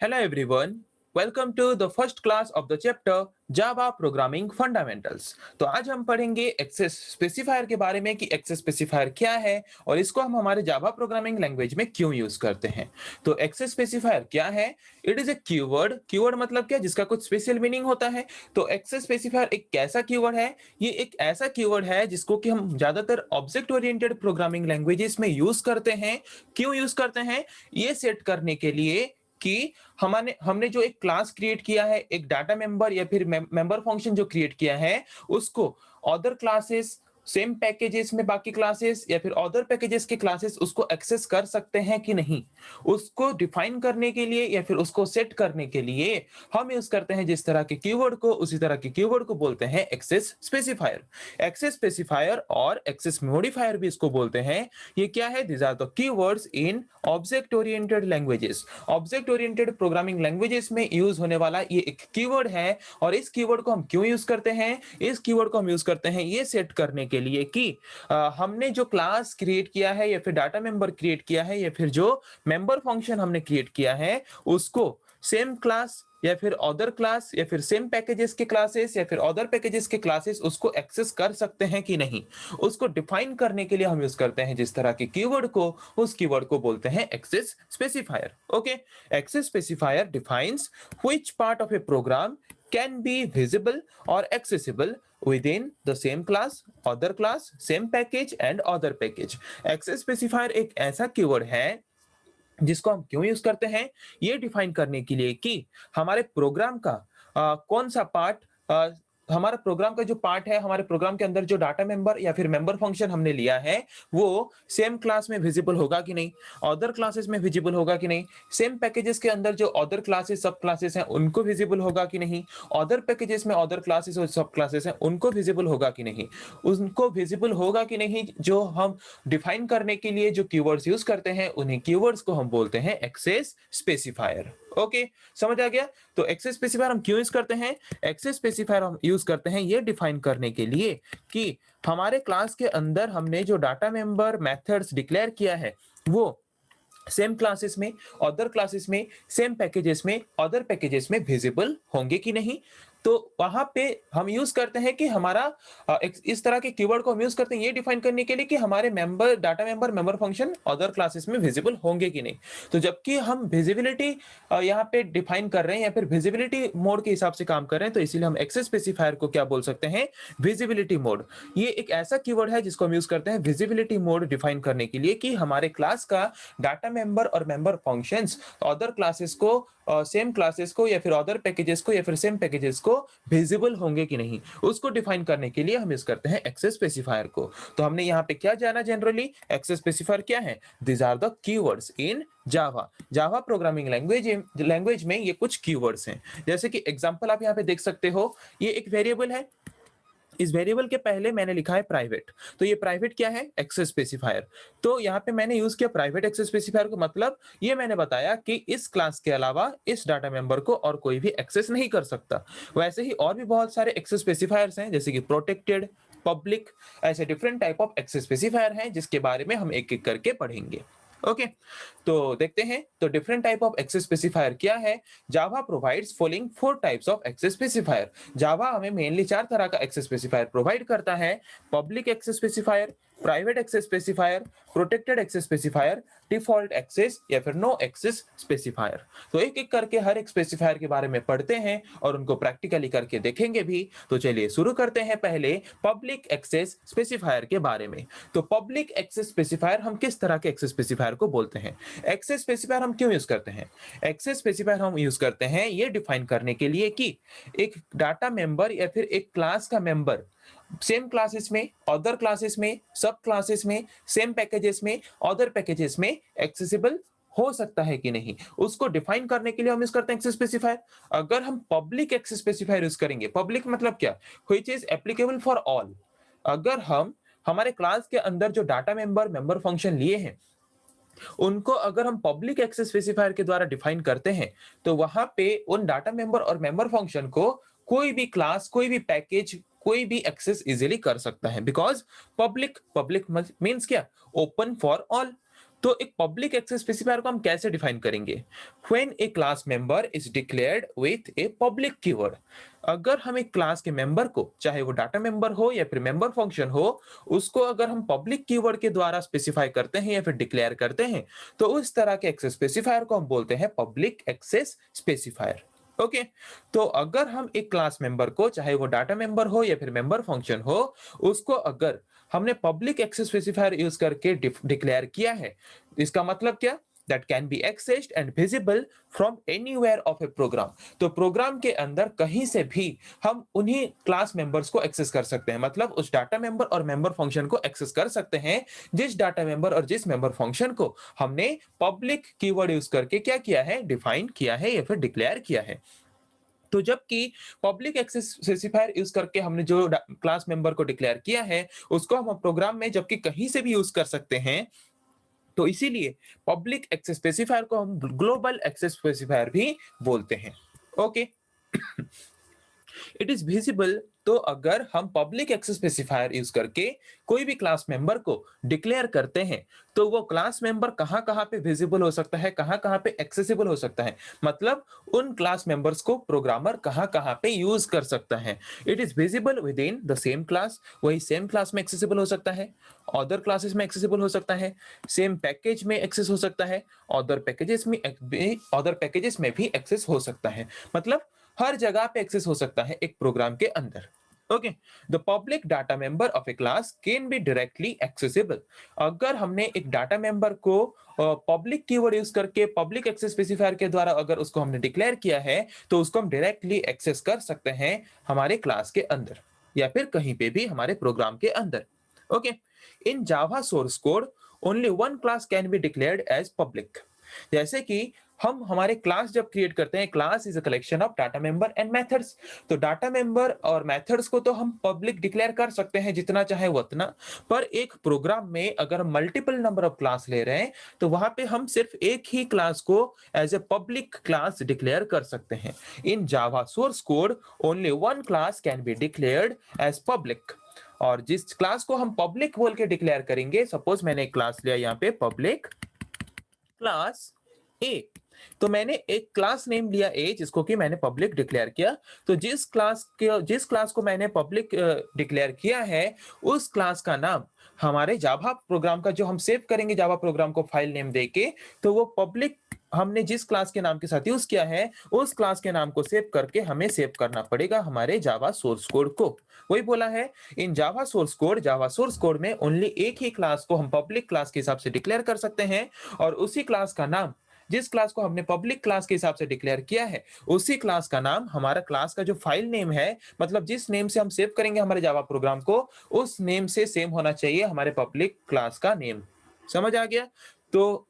Hello everyone, welcome to the first class of the chapter Java Programming Fundamentals। तो आज हम पढ़ेंगे access specifier के बारे में कि एक्सेस स्पेसिफायर क्या है और इसको हम हमारे जावा प्रोग्रामिंग लैंग्वेज में क्यों यूज करते हैं। तो एक्सेस स्पेसिफायर क्या है? It is A keyword. Keyword मतलब क्या? जिसका कुछ स्पेशल मीनिंग होता है। तो एक्सेस स्पेसिफायर एक कैसा कीवर्ड है? ये एक ऐसा कीवर्ड है जिसको कि हम ज्यादातर ऑब्जेक्ट ओरिएंटेड प्रोग्रामिंग लैंग्वेजेस में यूज करते हैं। क्यों यूज करते हैं? ये सेट करने के लिए कि हमने हमने जो एक क्लास क्रिएट किया है, एक डाटा मेंबर या फिर मेंबर फंक्शन जो क्रिएट किया है, उसको अदर क्लासेस, सेम पैकेजेस में बाकी क्लासेस या फिर अदर पैकेजेस के क्लासेस उसको एक्सेस कर सकते हैं कि नहीं, उसको डिफाइन करने के लिए या फिर उसको सेट करने के लिए हम यूज करते हैं जिस तरह के कीवर्ड को, उसी तरह के कीवर्ड को बोलते हैं एक्सेस स्पेसिफायर। एक्सेस स्पेसिफायर और एक्सेस मॉडिफायर भी इसको बोलते हैं। ये क्या है? These are the keywords in object oriented languages. Object oriented programming languages में यूज होने वाला ये एक कीवर्ड है। और इस कीवर्ड को हम क्यों यूज करते हैं? इस कीवर्ड को हम यूज करते हैं ये सेट करने के लिए कि हमने जो क्लास क्रिएट किया है या फिर डाटा मेंबर क्रिएट किया है या फिर जो मेंबर फंक्शन हमने क्रिएट किया है, उसको सेम क्लास या फिर अदर क्लास या फिर सेम पैकेजेस के क्लासेस या फिर अदर पैकेजेस के क्लासेस उसको एक्सेस कर सकते हैं कि नहीं, उसको डिफाइन करने के लिए हम यूज करते हैं जिस तरह के कीवर्ड को, उस कीवर्ड को बोलते हैं access specifier. Okay, access specifier defines which part of a program can be visible or accessible within the same class, other class, same package and other package। access specifier एक ऐसा keyword है जिसको हम क्यों use करते हैं, ये define करने के लिए कि हमारे प्रोग्राम का कौन सा पार्ट, हमारा प्रोग्राम का जो पार्ट है, हमारे प्रोग्राम के अंदर जो डाटा मेंबर या फिर मेंबर फंक्शन हमने लिया है, वो सेम क्लास में विजिबल होगा कि नहीं, अदर क्लासेस में विजिबल होगा कि नहीं, सेम पैकेजेस के अंदर जो अदर क्लासेस सब क्लासेस हैं उनको विजिबल होगा कि नहीं, अदर पैकेजेस में अदर क्लासेस और सब क्लासेस हैं उनको विजिबल होगा कि नहीं, उनको विजिबल होगा कि नहीं, जो हम डिफाइन करने के लिए जो कीवर्ड्स यूज करते हैं उन्हीं कीवर्ड्स को हम बोलते हैं एक्सेस स्पेसिफायर। ओके, समझ आ गया? तो एक्सेस स्पेसिफायर हम क्यों यूज करते हैं? एक्सेस स्पेसिफायर हम यूज करते हैं ये डिफाइन करने के लिए कि हमारे क्लास के अंदर हमने जो डाटा मेंबर मेथड्स डिक्लेयर किया है वो सेम क्लासेस में, अदर क्लासेस में, सेम पैकेजेस में, अदर पैकेजेस में विजिबल होंगे कि नहीं। तो वहां पे हम यूज करते हैं कि हमारा इस तरह के कीवर्ड को हम यूज करते हैं ये डिफाइन करने के लिए कि हमारे member data member member function other classes में विजिबल होंगे कि नहीं। तो जबकि हम विजिबिलिटी यहाँ पे डिफाइन कर रहे हैं या फिर विजिबिलिटी मोड के हिसाब से काम कर रहे हैं, तो इसीलिए हम एक्सेस स्पेसिफायर को क्या बोल सकते हैं? Visibility mode. ये एक ऐसा कीवर्ड है जिसको हम यूज करते हैं विजिबिलिटी मोड डिफाइन करने के लिए कि हमारे क्लास का डाटा मेंबर और मेंबर फंक्शंस अदर क्लासेस को, सेम क्लासेस को या फिर अदर पैकेजेस को या फिर सेम पैकेजेस को विजिबल होंगे कि नहीं, उसको डिफाइन करने के लिए हम यूज करते हैं एक्सेस स्पेसिफायर को। तो हमने यहाँ पे क्या जाना? जनरली एक्सेस स्पेसिफायर क्या है? This are the keywords in Java. Java programming language में ये कुछ कीवर्ड्स हैं। जैसे कि एग्जांपल आप यहाँ पे देख सकते हो, ये एक वेरिएबल है, इस वेरिएबल के पहले मैंने लिखा है प्राइवेट। तो ये प्राइवेट क्या है? Access specifier. तो यहाँ पे मैंने यूज किया प्राइवेट एक्सेस स्पेसिफायर को, मतलब ये मैंने बताया कि इस क्लास के अलावा इस डाटा मेंबर को और कोई भी एक्सेस नहीं कर सकता। वैसे ही और भी बहुत सारे एक्सेस स्पेसिफायर्स हैं जैसे कि प्रोटेक्टेड, पब्लिक, ऐसे different type of access specifier हैं जिसके बारे में हम एक एक करके पढ़ेंगे। ओके, तो देखते हैं तो different type of access specifier क्या है। Java provides following 4 types of access specifier. Java हमें मेनली 4 तरह का एक्सेस स्पेसिफायर प्रोवाइड करता है। Public access specifier, private access specifier, protected access specifier, default access या फिर नो एक्सेस स्पेसिफायर। तो एक एक करके हर एक स्पेसिफायर के बारे में पढ़ते हैं और उनको प्रैक्टिकली करके देखेंगे भी। तो चलिए शुरू करते हैं पहले पब्लिक एक्सेस स्पेसिफायर के बारे में। तो पब्लिक एक्सेस स्पेसिफायर हम किस तरह के एक्सेस स्पेसिफायर को बोलते हैं? एक्सेस स्पेसिफायर हम क्यों यूज करते हैं? एक्सेस स्पेसिफायर हम यूज करते हैं ये डिफाइन करने के लिए कि एक डाटा मेंबर या फिर एक क्लास का मेंबर सेम क्लासेस में, अदर क्लासेस में, सब क्लासेस में, सेम पैकेजेस में, अदर पैकेजेस में एक्सेसिबल हो सकता है कि नहीं, उसको डिफाइन करने के लिए हम यूज करते हैं एक्सेस स्पेसिफायर। अगर हम पब्लिक एक्सेस स्पेसिफायर यूज करेंगे, पब्लिक मतलब क्या? Which is applicable for all. अगर हम हमारे क्लास के अंदर जो डाटा मेंबर मेंबर फंक्शन लिए हैं उनको अगर हम पब्लिक एक्सेस स्पेसिफायर के द्वारा डिफाइन करते हैं, तो वहां पे उन डाटा मेंबर और मेंबर फंक्शन को कोई भी क्लास, कोई भी पैकेज, कोई भी एक्सेस इजीली कर सकता है। बिकॉज पब्लिक, पब्लिक मींस क्या? Open for all. तो एक पब्लिक एक्सेस स्पेसिफायर को हम कैसे डिफाइन करेंगे? When A class member is declared with a public keyword. अगर हम एक क्लास के मेंबर को, चाहे वो डाटा मेंबर हो या फिर मेंबर फंक्शन हो, उसको अगर हम पब्लिक कीवर्ड के द्वारा स्पेसिफाई करते हैं या फिर डिक्लेयर करते हैं, तो उस तरह के एक्सेस स्पेसिफायर को हम बोलते हैं पब्लिक एक्सेस स्पेसिफायर। ओके, तो अगर हम एक क्लास मेंबर को, चाहे वो डाटा मेंबर हो या फिर मेंबर फंक्शन हो, उसको अगर हमने पब्लिक एक्सेस स्पेसिफायर यूज करके डिक्लेयर किया है, इसका मतलब क्या? That can be accessed and visible from anywhere of a program. तो प्रोग्राम के अंदर कहीं से भी हम उन्हीं क्लास मेंबर्स को एक्सेस कर सकते हैं, मतलब उस डाटा मेंबर और मेंबर फंक्शन को एक्सेस कर सकते हैं जिस डाटा मेंबर और जिस मेंबर फंक्शन को हमने पब्लिक कीवर्ड यूज करके क्या किया है, डिफाइन किया है या फिर डिक्लेयर किया है। तो जबकि पब्लिक एक्सेस स्पेसिफायर यूज करके हमने जो क्लास मेंबर को डिक्लेयर किया है, उसको हम प्रोग्राम में जबकि कहीं से भी यूज कर सकते हैं, तो इसीलिए पब्लिक एक्सेस स्पेसिफायर को हम ग्लोबल एक्सेस स्पेसिफायर भी बोलते हैं। Okay, it is visible. तो अगर हम पब्लिक एक्सेस स्पेसिफायर यूज करके कोई भी क्लास मेंबर को डिक्लेयर करते हैं, तो वो क्लास मेंबर कहां कहां पे विजिबल हो सकता है, कहां कहां पे एक्सेसिबल हो सकता है, मतलब उन क्लास मेंबर्स को प्रोग्रामर कहां कहां पे यूज कर सकता है। It is visible with in the same class, वही सेम क्लास में एक्सेसिबल हो सकता है, अदर क्लासेस में एक्सेसिबल हो सकता है, सेम पैकेज में एक्सेस हो सकता है, अदर पैकेजेस में भी एक्सेस हो सकता है, मतलब हर जगह पे एक्सेस हो सकता है एक प्रोग्राम के अंदर। Okay, the public data member of A class can be directly accessible. अगर हमने एक डाटा मेंबर को पब्लिक कीवर्ड यूज करके पब्लिक एक्सेस स्पेसिफायर के द्वारा अगर उसको हमने डिक्लेयर किया है, तो उसको हम डायरेक्टली एक्सेस कर सकते हैं हमारे क्लास के अंदर या फिर कहीं पे भी हमारे प्रोग्राम के अंदर। Okay, in Java source code only one class can be declared as public. जैसे कि हम हमारे क्लास जब क्रिएट करते हैं, class is a collection of data member and methods. तो डाटा मेंबर और मेथड्स को तो हम पब्लिक डिक्लेयर कर सकते हैं जितना चाहे उतना, पर एक प्रोग्राम में अगर हम मल्टीपल नंबर ऑफ क्लास ले रहे हैं, तो वहां पे हम सिर्फ एक ही क्लास को as a public class declare कर सकते हैं। In Java source code only one class can be declared as public. और जिस क्लास को हम पब्लिक बोल के डिक्लेयर करेंगे, सपोज मैंने एक क्लास लिया यहाँ पे पब्लिक क्लास ए, तो मैंने एक क्लास नेम लिया ए जिसको कि मैंने पब्लिक डिक्लेयर किया। तो जिस क्लास को मैंने पब्लिक डिक्लेयर किया है, उस क्लास का नाम हमारे जावा प्रोग्राम का जो हम सेव करेंगे जावा प्रोग्राम को फाइल नेम देके, तो वो पब्लिक हमने जिस क्लास के नाम के साथ यूज किया है, उस क्लास के नाम को सेव करके हमें सेव करना पड़ेगा हमारे जावा सोर्स कोड को। वही बोला है, इन जावा सोर्स कोड में ओनली एक ही क्लास को हम पब्लिक क्लास के हिसाब से डिक्लेयर कर सकते हैं, और उसी क्लास का नाम, जिस क्लास को हमने पब्लिक क्लास के हिसाब से डिक्लेयर किया है, उसी क्लास का नाम हमारा क्लास का जो फाइल नेम है, मतलब जिस नेम से हम सेव करेंगे हमारे जावा प्रोग्राम को, उस नेम से सेम होना चाहिए हमारे पब्लिक क्लास का नेम। समझ आ गया? तो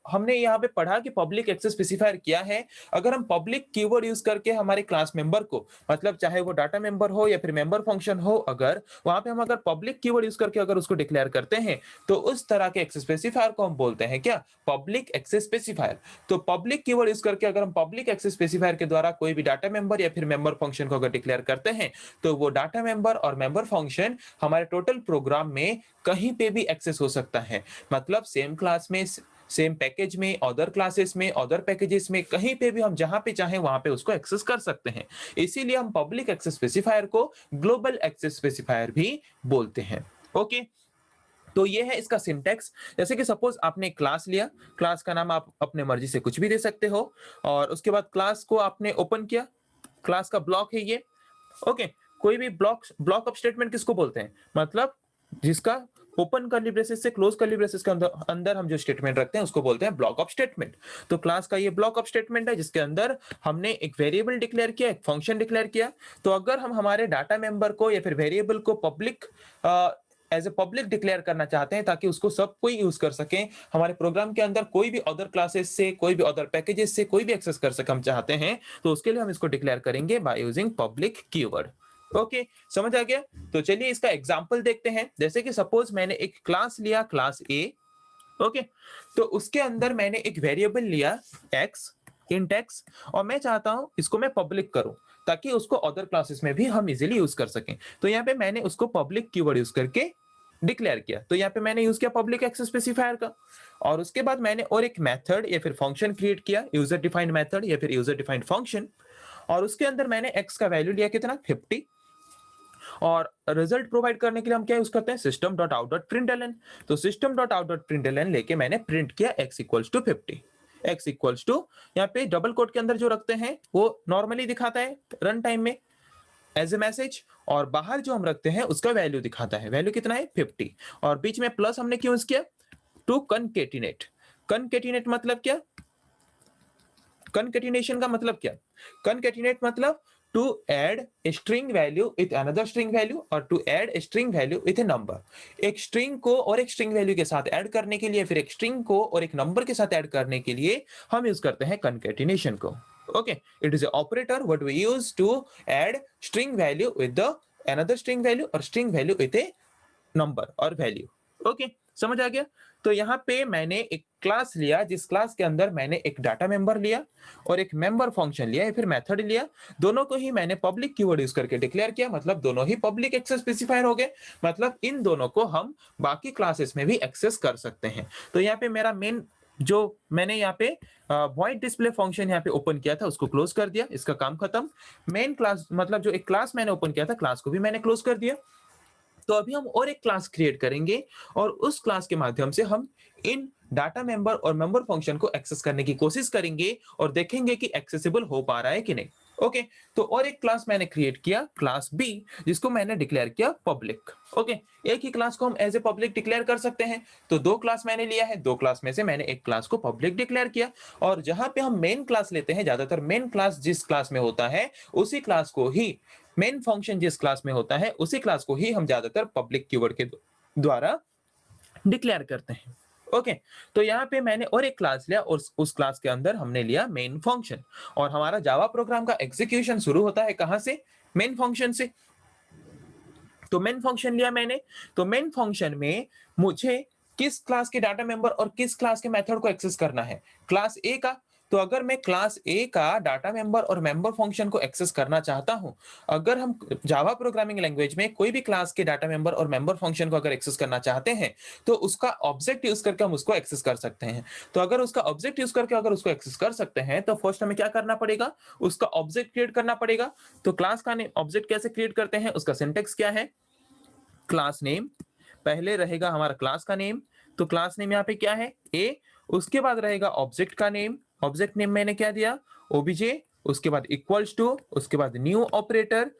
हमने यहाँ पे पढ़ा कि पब्लिक एक्सेस स्पेसिफायर क्या है। अगर हम पब्लिक कीवर्ड यूज करके हमारे क्लास मेंबर को, मतलब चाहे वो डाटा मेंबर हो या फिर मेंबर फंक्शन हो, अगर वहां पे हम अगर पब्लिक कीवर्ड यूज करके अगर उसको डिक्लेयर करते हैं, तो उस तरह के एक्सेस स्पेसिफायर को हम बोलते हैं क्या, पब्लिक एक्सेस स्पेसिफायर। तो पब्लिक कीवर्ड यूज करके अगर हम पब्लिक एक्सेस स्पेसिफायर के द्वारा कोई भी डाटा मेंबर या फिर मेंबर फंक्शन को अगर डिक्लेयर करते हैं, तो वो डाटा मेंबर और मेंबर फंक्शन हमारे टोटल प्रोग्राम में कहीं पे भी एक्सेस हो सकता है, मतलब सेम क्लास में, सेम पैकेज में, अदर क्लासेस में, अदर पैकेजेस में, कहीं पे भी हम जहां पे चाहें वहां पे उसको एक्सेस कर सकते हैं। इसीलिए हम पब्लिक एक्सेस स्पेसिफायर को ग्लोबल एक्सेस स्पेसिफायर भी बोलते हैं। ओके, तो ये है इसका सिंटैक्स। जैसे कि सपोज आपने क्लास लिया, क्लास का नाम आप अपने मर्जी से कुछ भी दे सकते हो, और उसके बाद क्लास को आपने ओपन किया, क्लास का ब्लॉक है ये। ओके, कोई भी ब्लॉक ऑफ स्टेटमेंट किसको बोलते हैं, मतलब जिसका ओपन कर्ली ब्रेसेस से क्लोज कर्ली ब्रेसेस के अंदर अंदर हम जो स्टेटमेंट रखते हैं उसको बोलते हैं ब्लॉक ऑफ स्टेटमेंट। तो क्लास का ये ब्लॉक ऑफ स्टेटमेंट है जिसके अंदर हमने एक वेरिएबल डिक्लेयर किया, एक फंक्शन डिक्लेयर किया। तो अगर हम हमारे डाटा मेंबर को या फिर वेरिएबल को public as a public declare करना चाहते हैं ताकि उसको सब कोई यूज कर सके, हमारे प्रोग्राम के अंदर कोई भी अदर क्लासेस से, कोई भी अदर पैकेजेस से कोई भी एक्सेस कर सके हम चाहते हैं, तो उसके लिए हम इसको डिक्लेयर करेंगे bye using public keyword. Okay, समझ आ गया? तो चलिए इसका एग्जांपल देखते हैं। जैसे कि सपोज मैंने एक क्लास लिया, क्लास ए। ओके, तो उसके अंदर मैंने एक वेरिएबल लिया एक्स, इंट एक्स, और मैं चाहता हूं इसको मैं पब्लिक करूं ताकि उसको अदर क्लासेस में भी हम इजीली यूज कर सकें। तो यहाँ पे मैंने उसको पब्लिक कीवर्ड यूज करके डिक्लेयर किया, तो यहाँ पे मैंने यूज किया पब्लिक एक्सेस स्पेसिफायर का। और उसके बाद मैंने और एक मेथड या फिर फंक्शन क्रिएट किया, यूजर डिफाइंड मेथड या फिर यूजर डिफाइंड फंक्शन। और उसके अंदर मैंने x का वैल्यू लिया कितना, 50। और रिजल्ट प्रोवाइड करने के लिए हम क्या यूज करते हैं, system.out.println। तो system.out.println लेके मैंने प्रिंट किया x equals to 50। x equals to, यहाँ पे डबल कोट के अंदर जो रखते हैं वो नॉर्मली दिखाता है रन टाइम में एज ए मैसेज, और बाहर जो हम रखते हैं उसका वैल्यू दिखाता है। वैल्यू कितना है, 50। और बीच में प्लस हमने क्यों यूज किया, टू कनकेटिनेट। कनकेटिनेट मतलब क्या, कनकेटिनेशन का मतलब क्या, कनकेटिनेट मतलब to add a string value with another string value और to add a string value with a number. एक स्ट्रिंग को और एक स्ट्रिंग वैल्यू के साथ ऐड करने के लिए, फिर एक स्ट्रिंग को और एक नंबर के साथ ऐड करने के लिए हम यूज करते हैं कनकेटिनेशन को। Okay, it is a operator what we use to add string value with the another string value और string value with a number और वैल्यू। ओके, समझ आ गया। तो यहाँ पे मैंने एक क्लास लिया, जिस क्लास के अंदर मैंने एक डाटा मेंबर लिया और एक मेंबर फंक्शन लिया या फिर मेथड लिया। दोनों को ही मैंने पब्लिक कीवर्ड यूज करके डिक्लेयर किया, मतलब दोनों ही पब्लिक एक्सेस स्पेसिफायर हो गए। मतलब इन दोनों को हम बाकी क्लासेस में भी एक्सेस कर सकते हैं। तो यहाँ पे मेरा मेन जो मैंने यहाँ पे वॉइड डिस्प्ले फंक्शन यहाँ पे ओपन किया था उसको क्लोज कर दिया, इसका काम खत्म। मेन क्लास मतलब जो एक क्लास मैंने ओपन किया था, क्लास को भी मैंने क्लोज कर दिया। तो अभी हम और एक क्लास क्रिएट करेंगे और उस क्लास के माध्यम से हम इन डाटा मेंबर और मेंबर फंक्शन को एक्सेस करने की कोशिश करेंगे और देखेंगे कि एक्सेसिबल हो पा रहा है कि नहीं। ओके, तो और एक क्लास मैंने क्रिएट किया, क्लास बी, जिसको मैंने डिक्लेयर किया पब्लिक। ओके, एक ही क्लास को हम एज ए पब्लिक डिक्लेयर कर सकते हैं। तो दो क्लास मैंने लिया है, दो क्लास में से मैंने एक क्लास को पब्लिक डिक्लेयर किया। और जहां पे हम मेन क्लास लेते हैं, ज्यादातर मेन क्लास जिस क्लास में होता है उसी क्लास को ही, मेन फंक्शन जिस क्लास में होता है उसी क्लास को ही हम ज्यादातर पब्लिक कीवर्ड के द्वारा डिक्लेयर करते हैं। ओके, तो यहाँ पे मैंने और एक क्लास लिया और उस क्लास के अंदर हमने लिया मेन फंक्शन। और हमारा जावा प्रोग्राम का एग्जीक्यूशन शुरू होता है कहां से, मेन फंक्शन से। तो मेन फंक्शन लिया मैंने, तो मेन फंक्शन में मुझे किस क्लास के डाटा मेंबर और किस क्लास के मेथड को एक्सेस करना है, क्लास ए का। तो अगर मैं क्लास ए का डाटा मेंबर और मेंबर फंक्शन को एक्सेस करना चाहता हूं, अगर हम जावा प्रोग्रामिंग लैंग्वेज में कोई भी क्लास के डाटा मेंबर और मेंबर फंक्शन को अगर एक्सेस करना चाहते हैं तो उसका ऑब्जेक्ट यूज करके हम उसको एक्सेस कर सकते हैं। तो अगर उसका ऑब्जेक्ट यूज करके अगर उसको एक्सेस कर सकते हैं तो फर्स्ट हमें क्या करना पड़ेगा, उसका ऑब्जेक्ट क्रिएट करना पड़ेगा। तो क्लास का ऑब्जेक्ट कैसे क्रिएट करते हैं, उसका सिंटेक्स क्या है, क्लास नेम, पहले रहेगा हमारा क्लास का नेम। तो क्लास नेम यहाँ पे क्या है, ए। उसके बाद रहेगा ऑब्जेक्ट का नेम, ऑब्जेक्ट नेम मैंने क्या दिया, ओबीजे। उसके बाद इक्वल्स टू, उसके बाद न्यू ऑपरेटर,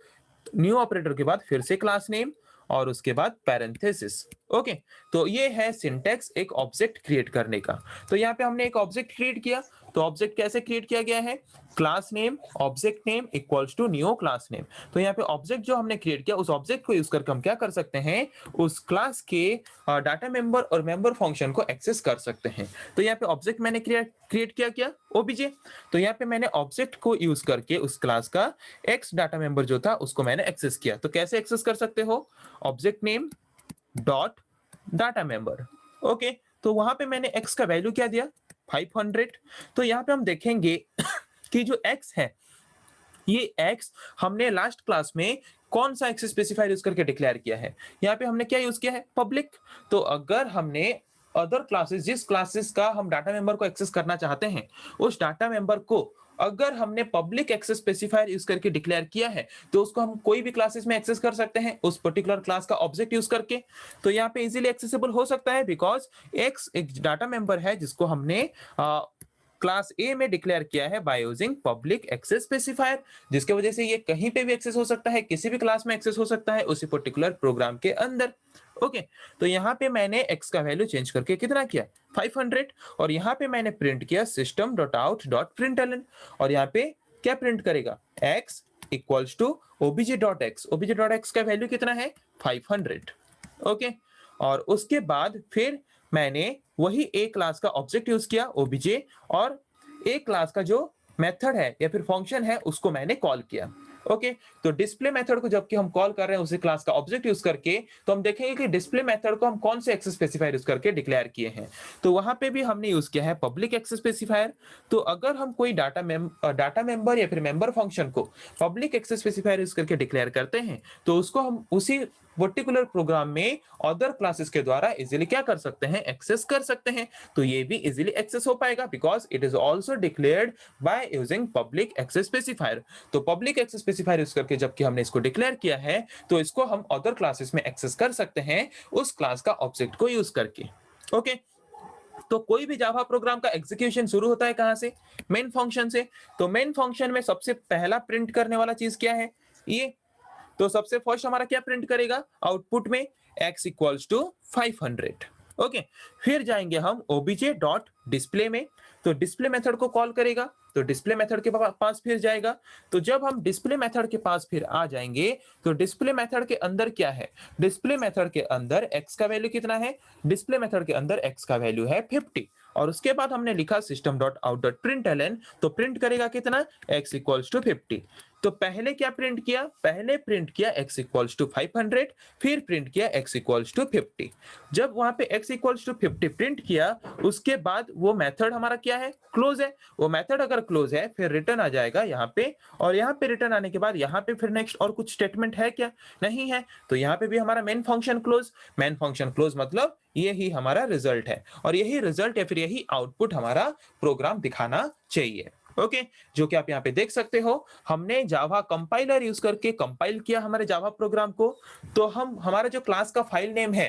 न्यू ऑपरेटर के बाद फिर से क्लास नेम और उसके बाद पैरेंथेसिस। ओके, तो ये है सिंटेक्स एक ऑब्जेक्ट क्रिएट करने का। तो यहाँ पे हमने एक ऑब्जेक्ट क्रिएट किया। तो ऑब्जेक्ट कैसे क्रिएट किया गया है, class name object name equals to new class name. तो यहाँ पे ऑब्जेक्ट जो हमने क्रिएट किया उस ऑब्जेक्ट को यूज करके हम क्या कर सकते हैं, उस क्लास के डाटा मेंबर और मेंबर फंक्शन को एक्सेस कर सकते हैं। तो यहाँ पे ऑब्जेक्ट मैंने क्रिएट किया क्या, ओबीजे। तो यहाँ पे मैंने ऑब्जेक्ट को यूज करके उस क्लास का एक्स डाटा मेंबर जो था उसको मैंने एक्सेस किया। तो कैसे एक्सेस कर सकते हो, object name dot data member. Okay, तो वहां पे मैंने x का वैल्यू क्या दिया, 500। तो यहाँ पे हम देखेंगे कि जो x है, ये x हमने लास्ट क्लास में कौन सा एक्सेस स्पेसिफायर यूज करके डिक्लेयर किया है, यहाँ पे हमने क्या यूज किया है, पब्लिक। तो अगर हमने अदर क्लासेस, जिस क्लासेस का हम डाटा मेंबर को एक्सेस करना चाहते हैं, उस डाटा मेंबर को अगर हमने पब्लिक एक्सेस स्पेसिफायर यूज करके डिक्लेयर किया है तो उसको हम कोई भी क्लासेस में एक्सेस कर सकते हैं उस पर्टिकुलर क्लास का ऑब्जेक्ट यूज करके। तो यहाँ पे इजीली एक्सेसिबल हो सकता है बिकॉज एक्स एक डाटा मेंबर है जिसको हमने क्लास ए में डिक्लेयर किया है by using public access specifier, जिसके वजह से ये कहीं पे भी एक्सेस हो सकता है, किसी भी क्लास में एक्सेस हो सकता है उसी पर्टिकुलर प्रोग्राम के अंदर। ओके, तो यहाँ पे मैंने x का वैल्यू चेंज करके कितना किया, 500। और यहाँ पे मैंने प्रिंट किया system.out.println। और यहाँ पे क्या प्रिंट करेगा, x equals to obj.x। obj.x का वैल्यू कितना है, 500। ओके, और उसके बाद फिर मैंने वही ए क्लास का ऑब्जेक्ट यूज किया ओबीजे, और ए क्लास का जो मेथड है या फिर फंक्शन है उसको मैंने कॉल किया। ओके, तो डिस्प्ले मेथड को जबकि हम कॉल कर रहे हैं उसी क्लास का ऑब्जेक्ट यूज करके, तो हम देखेंगे कि डिस्प्ले मेथड को हम कौन से एक्सेस स्पेसिफायर यूज करके डिक्लेयर किए हैं। तो वहां पे भी हमने यूज किया है पब्लिक एक्सेस स्पेसिफायर। तो अगर हम कोई डाटा मेंबर या फिर मेंबर फंक्शन को पब्लिक एक्सेस स्पेसिफायर यूज करके डिक्लेयर करते हैं तो उसको हम उसी पर्टिकुलर प्रोग्राम में अदर क्लासेस के द्वारा इजीली क्या कर सकते हैं, एक्सेस कर सकते हैं। तो ये भी इजीली एक्सेस हो पाएगा because it is also declared by using public access specifier. तो पब्लिक एक्सेस स्पेसिफायर यूज करके जबकि हमने इसको डिक्लेयर किया है तो इसको हम अदर क्लासेस में एक्सेस कर सकते हैं उस क्लास का ऑब्जेक्ट को यूज करके। ओके, तो कोई भी जावा प्रोग्राम का एग्जीक्यूशन शुरू होता है कहां से, मेन फंक्शन से। तो मेन फंक्शन में सबसे पहला प्रिंट करने वाला चीज क्या है, ये। तो सबसे फर्स्ट हमारा क्या प्रिंट करेगा आउटपुट में, x इक्वल्स टू 500। ओके, फिर जाएंगे हम ओबीजे डॉट डिस्प्ले में, तो डिस्प्ले मेथड को कॉल करेगा, तो डिस्प्ले मेथड के पास फिर जाएगा। तो जब हम डिस्प्ले मेथड के पास फिर आ जाएंगे तो डिस्प्ले मेथड के अंदर क्या है, डिस्प्ले मेथड के अंदर x का वैल्यू कितना है, डिस्प्ले मेथड के अंदर x का वैल्यू है 50। और उसके बाद हमने लिखा system dot out dot println, तो प्रिंट करेगा कितना, x इक्वल्स टू 50। तो पहले क्या प्रिंट किया, पहले प्रिंट किया x इक्वल्स टू 500, फिर प्रिंट किया x इक्वल्स टू 50। जब वहां पे x इक्वल्स टू 50 प्रिंट किया उसके बाद वो मेथड हमारा क्या है, क्लोज है। वो मेथड अगर क्लोज है फिर रिटर्न आ जाएगा यहाँ पे, और यहाँ पे रिटर्न आने के बाद यहाँ पे फिर नेक्स्ट और कुछ स्टेटमेंट है क्या, नहीं है। तो यहाँ पे भी हमारा main function close, main function close मतलब यही हमारा रिजल्ट है, और यही रिजल्ट या फिर यही आउटपुट हमारा प्रोग्राम दिखाना चाहिए। ओके, जो कि आप यहाँ पे देख सकते हो, हमने जावा कंपाइलर यूज करके कंपाइल किया हमारे जावा प्रोग्राम को। तो हमारा जो क्लास का फाइल नेम है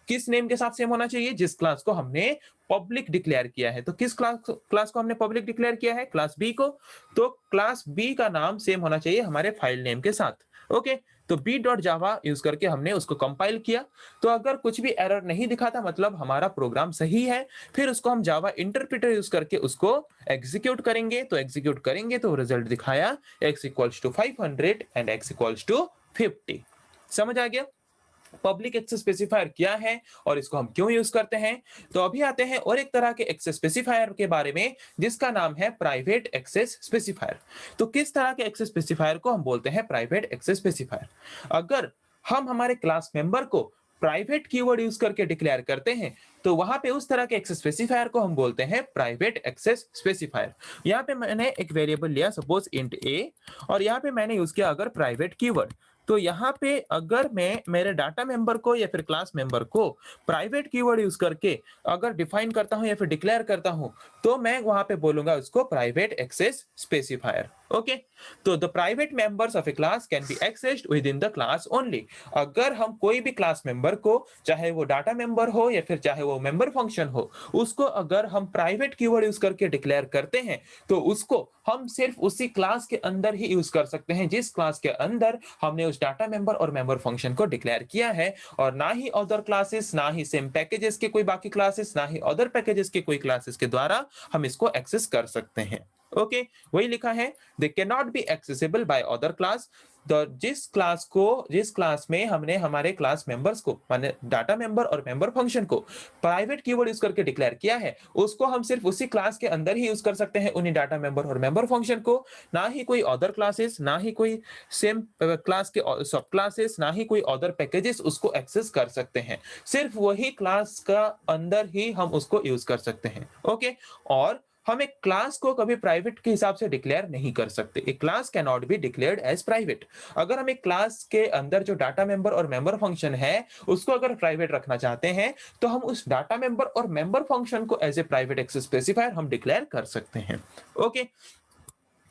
किस नेम के साथ सेम होना चाहिए, जिस क्लास को हमने पब्लिक डिक्लेयर किया है। तो किस क्लास को हमने पब्लिक डिक्लेयर किया है, क्लास बी को। तो क्लास बी का नाम सेम होना चाहिए हमारे फाइल नेम के साथ। ओके, तो बी डॉट जावा यूज करके हमने उसको कंपाइल किया। तो अगर कुछ भी एरर नहीं दिखाता मतलब हमारा प्रोग्राम सही है। फिर उसको हम जावा इंटरप्रेटर यूज करके उसको एग्जीक्यूट करेंगे। तो एग्जीक्यूट करेंगे तो रिजल्ट दिखाया x equals to 500 and x equals to 50। समझ आ गया पब्लिक एक्सेस स्पेसिफायर क्या है और इसको हम क्यों यूज करते हैं। तो अभी आते हैं और एक तरह के एक्सेस स्पेसिफायर के बारे में जिसका नाम है प्राइवेट एक्सेस स्पेसिफायर। तो किस तरह के एक्सेस स्पेसिफायर को हम बोलते हैं प्राइवेट एक्सेस स्पेसिफायर। अगर हम हमारे क्लास मेंबर को प्राइवेट कीवर्ड यूज करके डिक्लेयर करते हैं तो वहां पे उस तरह के एक्सेस स्पेसिफायर को हम बोलते हैं प्राइवेट एक्सेस स्पेसिफायर। यहाँ पे मैंने एक वेरिएबल लिया सपोज इंट a, और यहाँ पे मैंने यूज किया अगर प्राइवेट कीवर्ड। तो यहाँ पे अगर मैं मेरे डाटा मेंबर को या फिर क्लास मेंबर को प्राइवेट कीवर्ड यूज करके अगर डिफाइन करता हूं या फिर डिक्लेयर करता हूं तो मैं वहां पे बोलूंगा उसको प्राइवेट एक्सेस स्पेसिफायर। ओके, तो the private members of A class can be accessed with in the class only. अगर हम कोई भी क्लास मेंबर को, चाहे वो डाटा मेंबर हो या फिर चाहे वो मेंबर फंक्शन हो, उसको अगर हम प्राइवेट कीवर्ड यूज करके डिक्लेयर करते हैं तो उसको हम सिर्फ उसी क्लास के अंदर ही यूज कर सकते हैं जिस क्लास के अंदर हमने उस डाटा मेंबर और मेंबर फंक्शन को डिक्लेयर किया है, और ना ही अदर क्लासेस, ना ही सेम पैकेजेस के कोई बाकी क्लासेस, ना ही अदर पैकेजेस के कोई क्लासेस के द्वारा हम इसको एक्सेस कर सकते हैं। ओके, वही लिखा है they can not be accessible by other class. तो जिस क्लास में हमने हमारे क्लास मेंबर्स को माने डाटा मेंबर और मेंबर फंक्शन को प्राइवेट कीवर्ड यूज करके डिक्लेयर किया है उसको हम सिर्फ उसी क्लास के अंदर ही यूज कर सकते हैं उन्हीं डाटा मेंबर और मेंबर फंक्शन को, ना ही कोई अदर क्लासेस, ना ही कोई सेम क्लास के सब क्लासेस, ना ही कोई अदर पैकेजेस उसको एक्सेस कर सकते हैं। सिर्फ वही क्लास का अंदर ही हम उसको यूज कर सकते हैं। ओके, और हम एक क्लास को कभी प्राइवेट के हिसाब से डिक्लेयर नहीं कर सकते। एक class can not be declared as private. अगर हम एक क्लास के अंदर जो डाटा मेंबर और मेंबर फंक्शन है उसको अगर प्राइवेट रखना चाहते हैं तो हम उस डाटा मेंबर और मेंबर फंक्शन को as a private access specifier हम डिक्लेयर कर सकते हैं। ओके,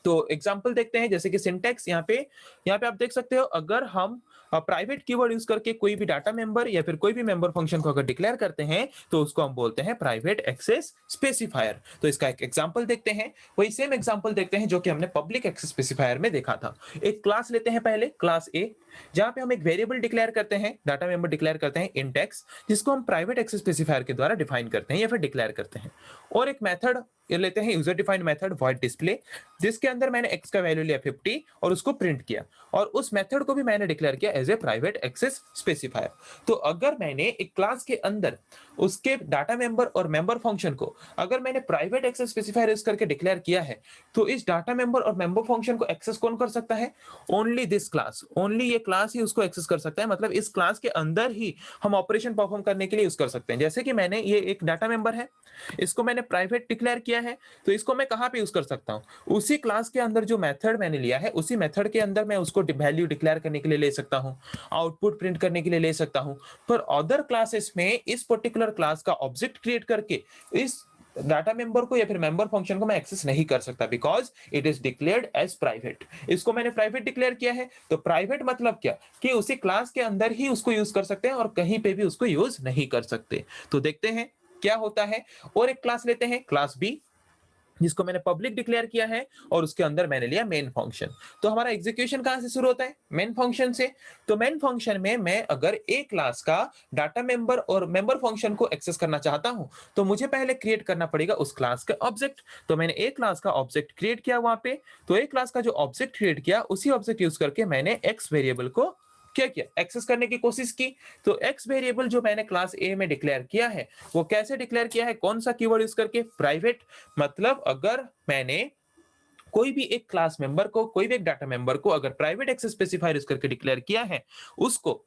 तो एग्जांपल देखते हैं जैसे कि सिंटैक्स यहाँ पे आप देख सकते हो अगर हम प्राइवेट कीवर्ड यूज करके कोई भी डाटा मेंबर या फिर कोई भी मेंबर फंक्शन को अगर डिक्लेयर करते हैं तो उसको हम बोलते हैं प्राइवेट एक्सेस स्पेसिफायर। तो इसका एक एग्जांपल देखते हैं, वही सेम एग्जांपल देखते हैं जो कि हमने पब्लिक एक्सेस स्पेसिफायर में देखा था। एक क्लास लेते हैं पहले, क्लास ए, जहां पे हम एक वेरिएबल डिक्लेयर करते हैं, डाटा मेंबर डिक्लेयर करते हैं इंट एक्स, जिसको हम प्राइवेट एक्सेस स्पेसिफायर के द्वारा डिफाइन करते हैं या फिर डिक्लेयर करते हैं। और एक मेथड लेते हैं user defined method void display, जिसके अंदर मैंने x का वैल्यू लिया 50 और उसको प्रिंट किया, और उस मेथड को भी मैंने डिक्लेयर किया as a private access specifier. तो अगर मैंने एक क्लास के अंदर उसके डाटा मेंबर और मेंबर फंक्शन को अगर मैंने प्राइवेट एक्सेस स्पेसिफायर यूज करके डिक्लेयर किया है तो इस डाटा मेंबर और मेंबर फंक्शन को एक्सेस कौन कर सकता है, ओनली दिस क्लास, ओनली ये क्लास ही उसको एक्सेस कर सकता है, मतलब इस क्लास के अंदर ही हम ऑपरेशन परफॉर्म करने के लिए यूज कर सकते हैं। जैसे कि मैंने ये एक डाटा मेंबर है, इसको मैंने प्राइवेट डिक्लेयर किया है, तो इसको मैं कहाँ पे यूज कर सकता हूँ? उसी क्लास के अंदर जो मेथड मैंने लिया है, उसी मेथड के अंदर मैं उसको वैल्यू डिक्लेयर करने के लिए ले सकता हूँ, आउटपुट प्रिंट करने के लिए ले सकता हूँ। पर अदर क्लासेस में इस पर्टिकुलर क्लास का ऑब्जेक्ट क्रिएट करके इस डाटा मेंबर को या फिर मेंबर फंक्शन को मैं एक्सेस नहीं कर सकता, because it is declared as private. इसको मैंने प्राइवेट डिक्लेयर किया है, तो प्राइवेट मतलब क्या कि उसी क्लास के अंदर ही उसको यूज कर सकते हैं और कहीं पे भी उसको यूज नहीं कर सकते। तो देखते हैं क्या होता है। और एक क्लास लेते हैं, क्लास बी, जिसको मैंने पब्लिक डिक्लेयर किया है और उसके अंदर मैंने लिया मेन फंक्शन। तो हमारा एग्जीक्यूशन कहां से शुरू होता है? मेन फंक्शन से। तो मेन फंक्शन में मैं अगर एक क्लास का डाटा मेंबर और मेंबर फंक्शन को एक्सेस करना चाहता हूं, तो मुझे पहले क्रिएट करना पड़ेगा उस क्लास का ऑब्जेक्ट। तो मैंने एक क्लास का ऑब्जेक्ट क्रिएट किया वहां पे। तो एक क्लास का जो ऑब्जेक्ट क्रिएट किया, उसी ऑब्जेक्ट यूज करके मैंने एक्स वेरिएबल को क्या किया? एक्सेस करने की कोशिश की। तो एक्स वेरिएबल जो मैंने क्लास ए में डिक्लेयर किया है, वो कैसे डिक्लेयर किया है? कौन सा कीवर्ड यूज करके? प्राइवेट। मतलब अगर मैंने कोई भी एक क्लास मेंबर को, कोई भी एक डाटा मेंबर को अगर प्राइवेट एक्सेस स्पेसिफायर यूज करके डिक्लेयर किया है, उसको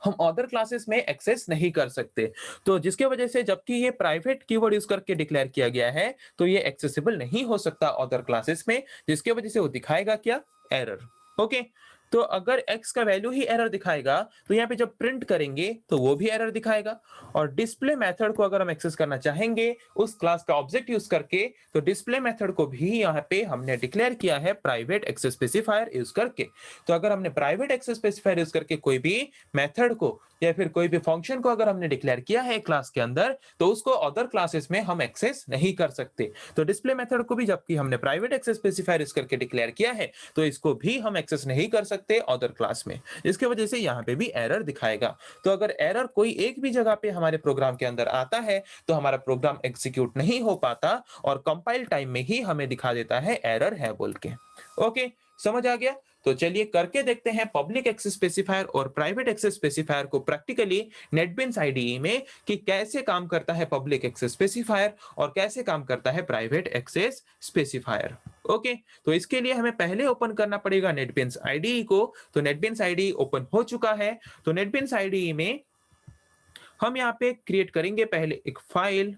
हम अदर क्लासेस में एक्सेस नहीं कर सकते। तो जिसके वजह से, जबकि ये प्राइवेट कीवर्ड यूज करके डिक्लेयर किया गया है, तो ये एक्सेसिबल नहीं हो सकता अदर क्लासेस में, जिसके वजह से वो दिखाएगा क्या? एरर। ओके। तो अगर x का वैल्यू ही एरर दिखाएगा, तो यहाँ पे जब प्रिंट करेंगे तो वो भी एरर दिखाएगा। और डिस्प्ले मेथड को अगर हम एक्सेस करना चाहेंगे उस क्लास का ऑब्जेक्ट यूज करके, तो डिस्प्ले मेथड को भी यहाँ पे हमने डिक्लेयर किया है प्राइवेट एक्सेस स्पेसिफायर यूज करके। तो अगर हमने प्राइवेट एक्सेस स्पेसिफायर यूज करके कोई भी मेथड को या फिर कोई भी फंक्शन को अगर हमने डिक्लेयर किया है क्लास के अंदर, तो उसको अदर क्लासेस में हम एक्सेस नहीं कर सकते। तो डिस्प्ले मेथड को भी जबकि हमने प्राइवेट एक्सेस स्पेसिफायर यूज करके डिक्लेयर किया है, तो इसको भी हम एक्सेस नहीं कर सकते अदर क्लास में, जिसकी वजह से यहाँ पे भी एरर दिखाएगा। तो अगर एरर कोई एक भी जगह पे हमारे प्रोग्राम के अंदर आता है, तो हमारा प्रोग्राम एग्जीक्यूट नहीं हो पाता और कंपाइल टाइम में ही हमें दिखा देता है एरर है बोल के। ओके, समझ आ गया? तो चलिए करके देखते हैं पब्लिक एक्सेस स्पेसिफायर और प्राइवेट एक्सेस स्पेसिफायर को प्रैक्टिकली नेटबीन्स आईडीई में, कि कैसे काम करता है पब्लिक एक्सेस स्पेसिफायर और कैसे काम करता है प्राइवेट एक्सेस स्पेसिफायर। ओके, तो इसके लिए हमें पहले ओपन करना पड़ेगा नेटबीन्स आईडीई को। तो नेटबीन्स आईडीई ओपन हो चुका है। तो नेटबीन्स आईडीई में हम यहाँ पे क्रिएट करेंगे पहले एक फाइल।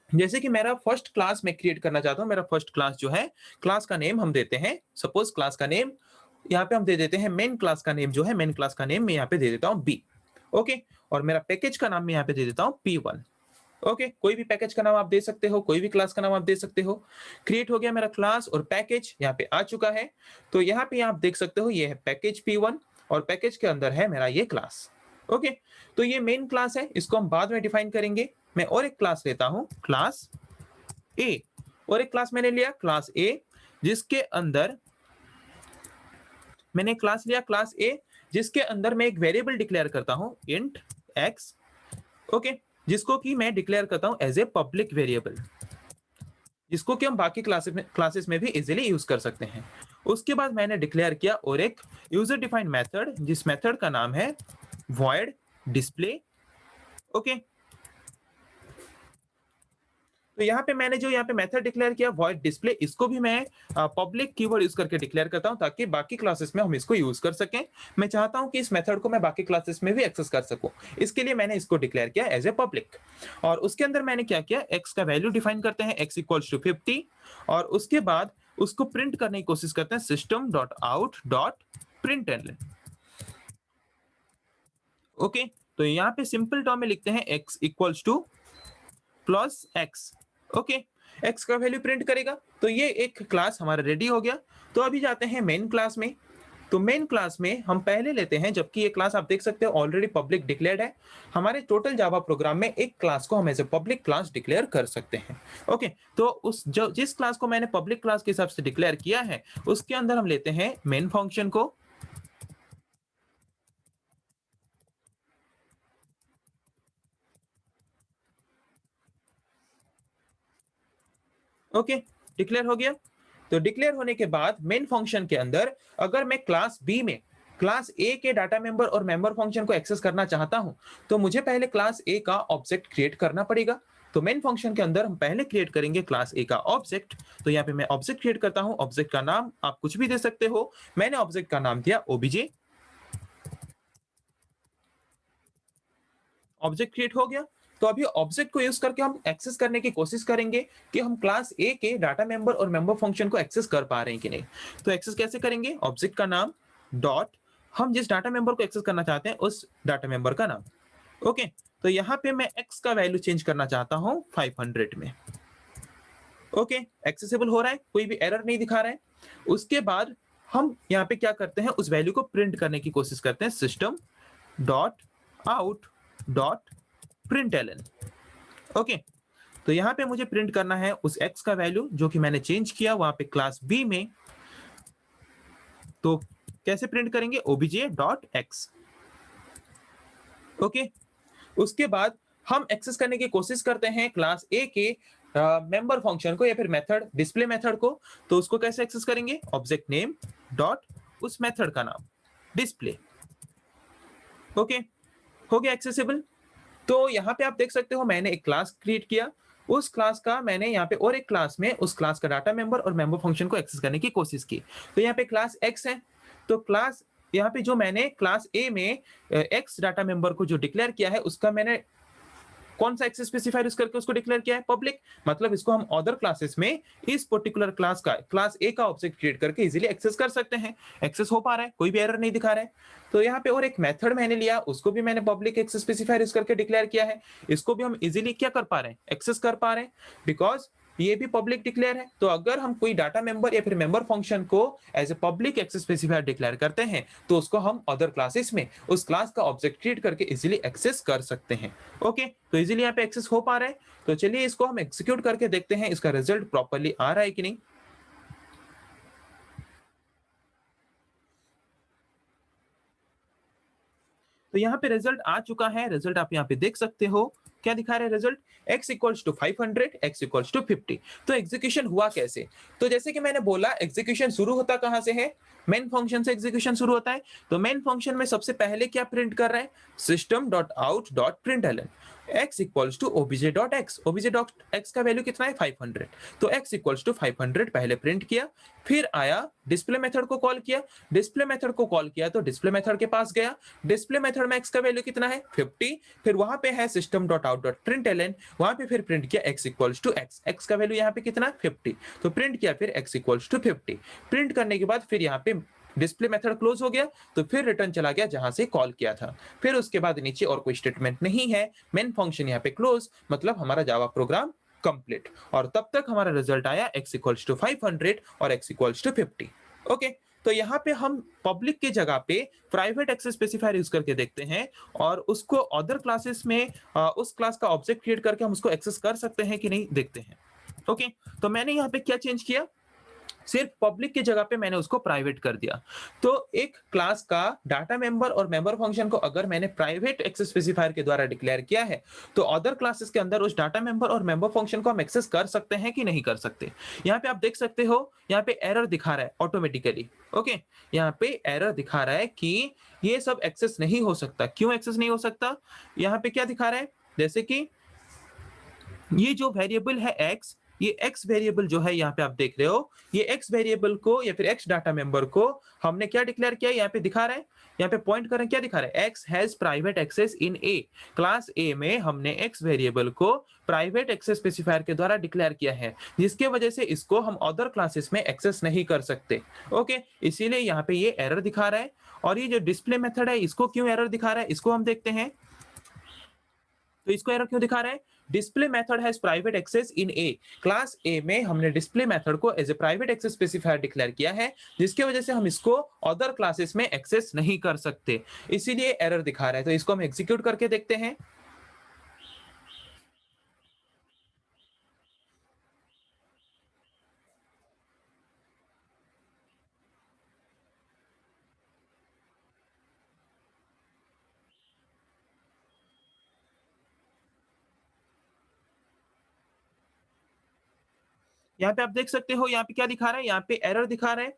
जैसे कि मेरा फर्स्ट क्लास में क्रिएट करना चाहता हूं, मेरा फर्स्ट क्लास जो है, क्लास का नेम हम देते हैं, सपोज क्लास का नेम यहाँ पे हम दे देते हैं, मेन क्लास का नेम जो है, मेन क्लास का नेम मैं यहाँ पे दे देता हूँ बी। ओके, और मेरा पैकेज का नाम मैं यहाँ पे दे देता हूँ P1। ओके, कोई भी पैकेज का नाम आप दे सकते हो, कोई भी क्लास का नाम आप दे सकते हो। क्रिएट हो गया मेरा क्लास और पैकेज यहाँ पे आ चुका है। तो यहाँ पे आप देख सकते हो ये है पैकेज P1 और पैकेज के अंदर है मेरा ये क्लास। ओके, तो ये मेन क्लास है, इसको हम बाद में डिफाइन करेंगे। मैं और एक क्लास लेता हूं, क्लास ए। और एक क्लास मैंने लिया क्लास ए, जिसके अंदर मैंने क्लास लिया क्लास ए, जिसके अंदर मैं एक वेरिएबल डिक्लेयर करता हूं इंट एक्स। ओके, जिसको कि मैं डिक्लेयर करता हूं एज ए पब्लिक वेरिएबल, जिसको कि हम बाकी क्लासेस में भी इजीली यूज कर सकते हैं। उसके बाद मैंने डिक्लेयर किया और एक यूजर डिफाइंड मेथड, जिस मेथड का नाम है void display। ओके, तो यहाँ पे मैंने जो यहाँ पे मेथड डिक्लेयर किया void display, इसको भी मैं पब्लिक कीवर्ड यूज करके डिक्लेयर करता हूँ, ताकि बाकी क्लासेस में हम इसको यूज कर सकें। मैं चाहता हूँ कि इस मेथड को मैं बाकी क्लासेस में भी एक्सेस कर सकूं, इसके लिए मैंने इसको डिक्लेयर किया एज ए पब्लिक। और उसके अंदर मैंने क्या किया, x का वैल्यू डिफाइन करते हैं, x इक्वल्स टू 50, और उसके बाद उसको प्रिंट करने की कोशिश करते हैं system.out.println। ओके, तो यहाँ पे सिंपल टर्म में लिखते हैं x equals two plus x. Okay, x का वैल्यू प्रिंट करेगा। तो ये एक क्लास हमारा रेडी हो गया। तो अभी जाते हैं मेन क्लास में। तो मेन क्लास में हम पहले लेते हैं, जबकि ये क्लास आप देख सकते हो ऑलरेडी पब्लिक डिक्लेयर्ड है। हमारे टोटल जावा प्रोग्राम में एक क्लास को हम as a public class declare कर सकते हैं। ओके, तो उस जिस क्लास को मैंने पब्लिक क्लास के हिसाब से डिक्लेयर किया है, उसके अंदर हम लेते हैं मेन फंक्शन को। ओके, डिक्लेयर हो गया। तो डिक्लेयर होने के बाद मेन फंक्शन के अंदर अगर मैं क्लास बी में क्लास ए के डाटा मेंबर और मेंबर फंक्शन को एक्सेस करना चाहता हूं, तो मुझे पहले क्लास ए का ऑब्जेक्ट क्रिएट करना पड़ेगा। तो मेन फंक्शन के अंदर हम पहले क्रिएट करेंगे क्लास ए का ऑब्जेक्ट। तो यहाँ पे मैं ऑब्जेक्ट क्रिएट करता हूँ। ऑब्जेक्ट का नाम आप कुछ भी दे सकते हो। मैंने ऑब्जेक्ट का नाम दिया ओबीजे। ऑब्जेक्ट क्रिएट हो गया। तो अभी ऑब्जेक्ट को यूज करके हम एक्सेस करने की कोशिश करेंगे कि हम क्लास ए के डाटा मेंबर और मेंबर फंक्शन को एक्सेस कर पा रहे हैं कि नहीं। तो एक्सेस कैसे करेंगे? ऑब्जेक्ट का नाम डॉट हम जिस डाटा मेंबर को एक्सेस करना चाहते हैं उस डाटा मेंबर का नाम। ओके, तो यहाँ पे मैं x का वैल्यू चेंज करना चाहता हूँ 500 में। ओके, एक्सेसिबल हो रहा है, कोई भी एरर नहीं दिखा रहा है। उसके बाद हम यहाँ पे क्या करते हैं, उस वैल्यू को प्रिंट करने की कोशिश करते हैं। System dot out dot println. Okay, तो यहाँ पे मुझे प्रिंट करना है उस x का वैल्यू जो कि मैंने चेंज किया वहां पे क्लास b में। तो कैसे प्रिंट करेंगे? obj dot x। ओके, उसके बाद हम एक्सेस करने की कोशिश करते हैं क्लास ए के मेंबर फंक्शन को या फिर मेथड डिस्प्ले मेथड को। तो उसको कैसे एक्सेस करेंगे? ऑब्जेक्ट नेम डॉट उस मेथड का नाम डिस्प्ले। ओके, हो गया एक्सेसिबल। तो यहाँ पे आप देख सकते हो मैंने एक क्लास क्रिएट किया। उस क्लास का मैंने यहाँ पे और एक क्लास में उस क्लास का डाटा मेंबर और मेंबर फंक्शन को एक्सेस करने की कोशिश की। तो यहाँ पे क्लास x है। तो क्लास यहाँ पे जो मैंने क्लास a में x डाटा मेंबर को जो डिक्लेयर किया है उसका मैंने कौन सा एक्सेस स्पेसिफायर यूज करके उसको डिक्लेयर किया है? पब्लिक। मतलब इसको हम अदर क्लासेस में इस पर्टिकुलर क्लास का क्लास ए का ऑब्जेक्ट क्रिएट करके इजीली एक्सेस कर सकते हैं। एक्सेस हो पा रहा है, कोई भी एरर नहीं दिखा रहा है। तो यहाँ पे और एक मेथड मैंने लिया, उसको भी मैंने पब्लिक एक्सेस स्पेसिफायर यूज करके डिक्लेयर किया है। इसको भी हम इजीली क्या कर पा रहे हैं? एक्सेस कर पा रहे हैं, बिकॉज ये भी पब्लिक डिक्लेयर है। तो अगर हम कोई डाटा मेंबर या फिर मेंबर फंक्शन को as a public access specifier declare करते हैं तो उसको हम अदर क्लासेस में उस क्लास का ऑब्जेक्ट क्रिएट करके इजीली एक्सेस कर सकते हैं। ओके, तो इजीली यहाँ पे एक्सेस हो पा रहा है। तो चलिए इसको हम एग्जीक्यूट करके देखते हैं इसका रिजल्ट प्रॉपर्ली आ रहा है कि नहीं। तो यहाँ पे रिजल्ट आ चुका है। रिजल्ट आप यहाँ पे देख सकते हो। क्या दिखा रहा है result? x equals to 500, x equals to 50। तो एग्जीक्यूशन हुआ कैसे? तो जैसे कि मैंने बोला एग्जीक्यूशन शुरू होता कहां से है? मेन फंक्शन से एग्जीक्यूशन शुरू होता है। तो मेन फंक्शन में सबसे पहले क्या प्रिंट कर रहा है? System dot out dot println x equals to obj dot x। obj dot x का वैल्यू कितना है? 500। तो x इक्वल्स टू 500 पहले प्रिंट किया, फिर आया डिस्प्ले मेथड को कॉल किया। डिस्प्ले मेथड को कॉल किया तो डिस्प्ले मेथड के पास गया। डिस्प्ले मेथड में x का वैल्यू कितना है? 50। फिर वहां पे है system dot out dot println, वहां पे फिर प्रिंट किया x equals to x। x का वैल्यू यहाँ पे कितना? 50। तो प्रिंट किया फिर x इक्वल्स टू 50। प्रिंट करने के बाद फिर यहाँ पे डिस्प्ले मेथड क्लोज हो गया। तो फिर रिटर्न चला गया जहां से कॉल किया था। फिर उसके बाद नीचे और कोई स्टेटमेंट नहीं है। मेन फंक्शन यहाँ पे क्लोज, मतलब हमारा जावा प्रोग्राम कंप्लीट। और तब तक हमारा रिजल्ट आया x इक्वल्स टू 500 और x इक्वल्स टू 50। ओके, तो यहाँ पे हम पब्लिक की जगह पे प्राइवेट एक्सेस स्पेसिफायर यूज करके देखते हैं और उसको अदर क्लासेस में उस क्लास का ऑब्जेक्ट क्रिएट करके हम उसको एक्सेस कर सकते हैं कि नहीं देखते हैं। ओके, तो मैंने यहाँ पे क्या चेंज किया? सिर्फ पब्लिक की जगह पे मैंने उसको प्राइवेट कर दिया। तो एक क्लास का डाटा मेंबर और मेंबर फंक्शन को अगर मैंने प्राइवेट एक्सेस स्पेसिफायर के द्वारा डिक्लेयर किया है तो अदर क्लासेस के अंदर उस डाटा मेंबर और मेंबर फंक्शन को हम एक्सेस कर सकते हैं कि नहीं कर सकते। यहाँ पे आप देख सकते हो, यहाँ पे एरर दिखा रहा है ऑटोमेटिकली। ओके, यहाँ पे एरर दिखा रहा है कि ये सब एक्सेस नहीं हो सकता। क्यों एक्सेस नहीं हो सकता? यहाँ पे क्या दिखा रहा है? जैसे कि ये जो वेरिएबल है x, ये x वेरिएबल जो है यहाँ पे आप देख रहे हो, ये x वेरिएबल को या फिर x डाटा मेंबर को हमने क्या डिक्लेयर किया? यहाँ पे दिखा रहा है, यहाँ पे पॉइंट करें, क्या दिखा रहा है? x has private access in a। Class a में हमने x वेरिएबल को प्राइवेट एक्सेस स्पेसिफायर के द्वारा डिक्लेयर किया है, जिसके वजह से इसको हम अदर क्लासेस में एक्सेस नहीं कर सकते। ओके, इसीलिए यहाँ पे ये एरर दिखा रहा है। और ये जो डिस्प्ले मेथड है इसको क्यों एरर दिखा रहा है, इसको हम देखते हैं। तो इसको एरर क्यों दिखा रहा है? Display method has private access in A. Class A में हमने डिस्प्ले मेथड को as a private access specifier declare किया है, जिसकी वजह से हम इसको अदर क्लासेस में एक्सेस नहीं कर सकते, इसीलिए एरर दिखा रहा है। तो इसको हम एग्जीक्यूट करके देखते हैं। यहाँ पे आप देख सकते हो, यहाँ पे क्या दिखा रहा है? यहाँ पे एरर दिखा रहा है।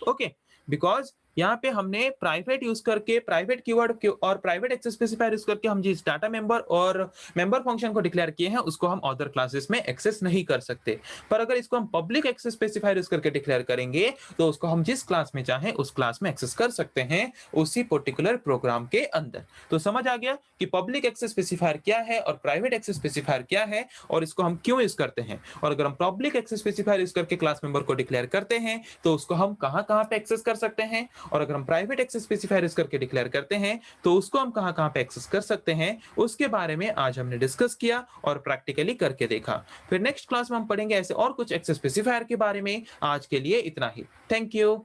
ओके, बिकॉज यहाँ पे हमने प्राइवेट यूज करके प्राइवेट कीवर्ड और प्राइवेट एक्सेस स्पेसिफायर यूज करके हम जिस डाटा मेंबर और मेंबर फंक्शन को डिक्लेयर किए हैं उसको हम अदर क्लासेस में एक्सेस नहीं कर सकते। पर अगर इसको हम पब्लिक एक्सेस स्पेसिफायर यूज करके डिक्लेयर करेंगे तो उसको हम जिस क्लास में चाहें उस क्लास में एक्सेस कर सकते हैं उसी पर्टिकुलर प्रोग्राम के अंदर। तो समझ आ गया कि पब्लिक एक्सेस स्पेसिफायर क्या है और प्राइवेट एक्सेस स्पेसिफायर क्या है और इसको हम क्यों यूज करते हैं। और अगर हम पब्लिक एक्सेस स्पेसिफायर यूज करके क्लास मेंबर को डिक्लेयर करते हैं तो उसको हम कहां कहां पे एक्सेस कर सकते हैं, और अगर हम प्राइवेट एक्सेस स्पेसिफायर यूज करके डिक्लेयर करते हैं तो उसको हम कहां कहां पे एक्सेस कर सकते हैं, उसके बारे में आज हमने डिस्कस किया और प्रैक्टिकली करके देखा। फिर नेक्स्ट क्लास में हम पढ़ेंगे ऐसे और कुछ एक्सेस स्पेसिफायर के बारे में। आज के लिए इतना ही। Thank you.